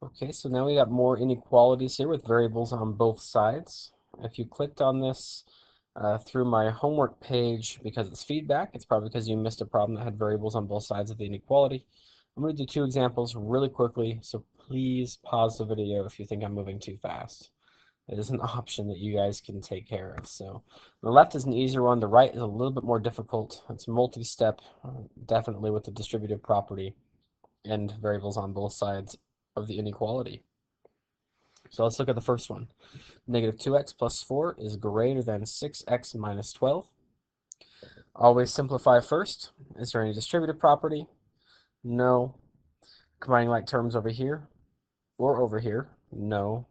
Okay, so now we got more inequalities here with variables on both sides. If you clicked on this through my homework page because it's feedback, it's probably because you missed a problem that had variables on both sides of the inequality. I'm going to do two examples really quickly, so please pause the video if you think I'm moving too fast. It is an option that you guys can take care of. So the left is an easier one. The right is a little bit more difficult. It's multi-step, definitely with the distributive property and variables on both sides of the inequality. So let's look at the first one. Negative 2x plus 4 is greater than 6x minus 12. Always simplify first. Is there any distributive property? No. Combining like terms over here or over here? No.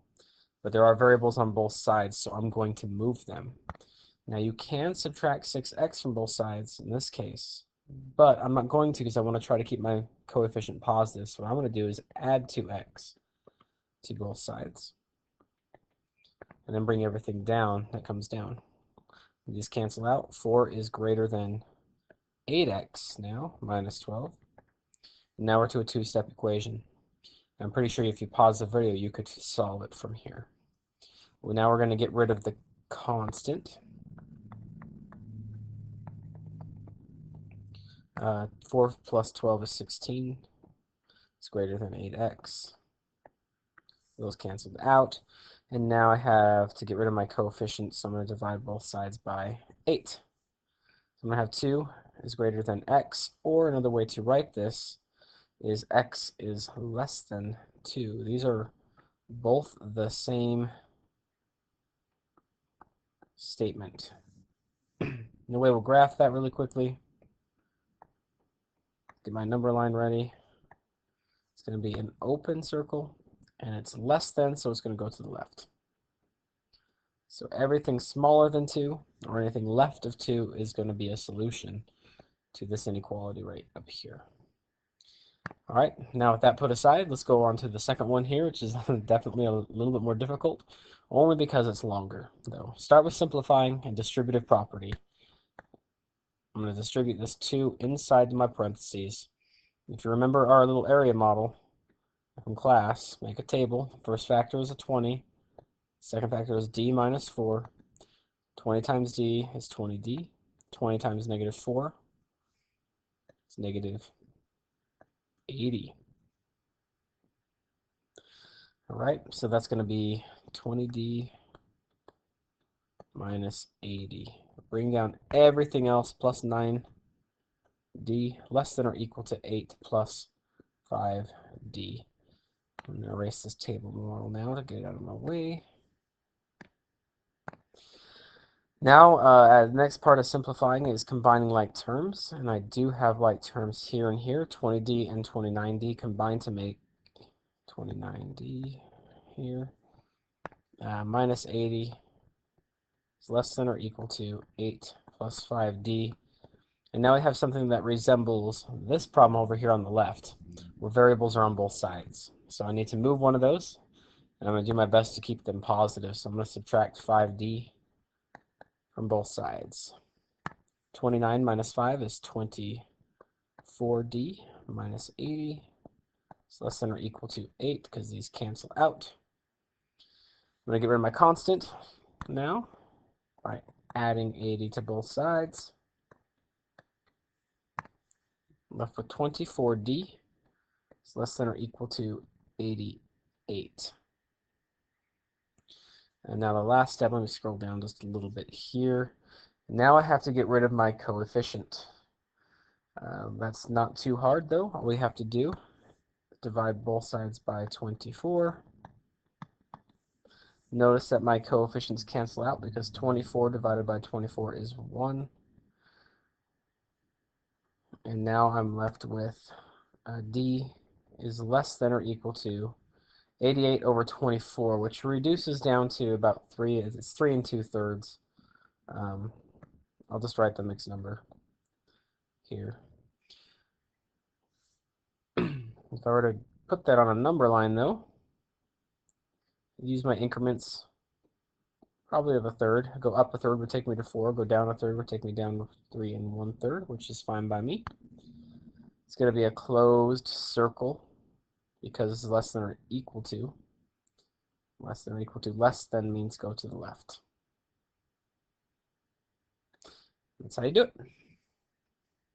But there are variables on both sides, so I'm going to move them. Now you can subtract 6x from both sides in this case, but I'm not going to because I want to try to keep my coefficient positive. So what I'm going to do is add 2x to both sides and then bring everything down that comes down. These cancel out. 4 is greater than 8x now, minus 12. And now we're to a two-step equation. I'm pretty sure if you pause the video, you could solve it from here. Well, now we're going to get rid of the constant. 4 plus 12 is 16. It's greater than 8x. Those canceled out. And now I have to get rid of my coefficient, so I'm going to divide both sides by 8. So I'm going to have 2 is greater than x, or another way to write this is x is less than 2. These are both the same statement. The way we'll graph that really quickly, get my number line ready. It's going to be an open circle, and it's less than, so it's going to go to the left. So everything smaller than 2, or anything left of 2, is going to be a solution to this inequality right up here. All right, now with that put aside, let's go on to the second one here, which is definitely a little bit more difficult, only because it's longer, though. Start with simplifying and distributive property. I'm going to distribute this 2 inside my parentheses. If you remember our little area model from class, make a table. First factor is a 20. Second factor is d minus 4. 20 times d is 20d. 20 times negative 4 is negative 80. All right, so that's going to be 20d minus 80. Bring down everything else, plus 9d less than or equal to 8 plus 5d. I'm going to erase this table model now to get it out of my way. Now, the next part of simplifying is combining like terms, and I do have like terms here and here. 20d and 29d combine to make 29d here. Minus 80 is less than or equal to 8 plus 5d. And now we have something that resembles this problem over here on the left, where variables are on both sides. So I need to move one of those, and I'm going to do my best to keep them positive. So I'm going to subtract 5d from both sides. 29 minus 5 is 24d minus 80. It's less than or equal to 8 because these cancel out. I'm going to get rid of my constant now by adding 80 to both sides. I'm left with 24d. It's less than or equal to 88. And now the last step, let me scroll down just a little bit here. Now I have to get rid of my coefficient. That's not too hard though. All we have to do, divide both sides by 24. Notice that my coefficients cancel out because 24 divided by 24 is 1. And now I'm left with d is less than or equal to 88 over 24, which reduces down to about 3. It's 3 2/3. I'll just write the mixed number here. If I were to put that on a number line, though, use my increments probably of a third. Go up a third would take me to 4. Go down a third would take me down to 3 1/3, which is fine by me. It's going to be a closed circle. because it's less than or equal to. Less than or equal to. Less than means go to the left. That's how you do it.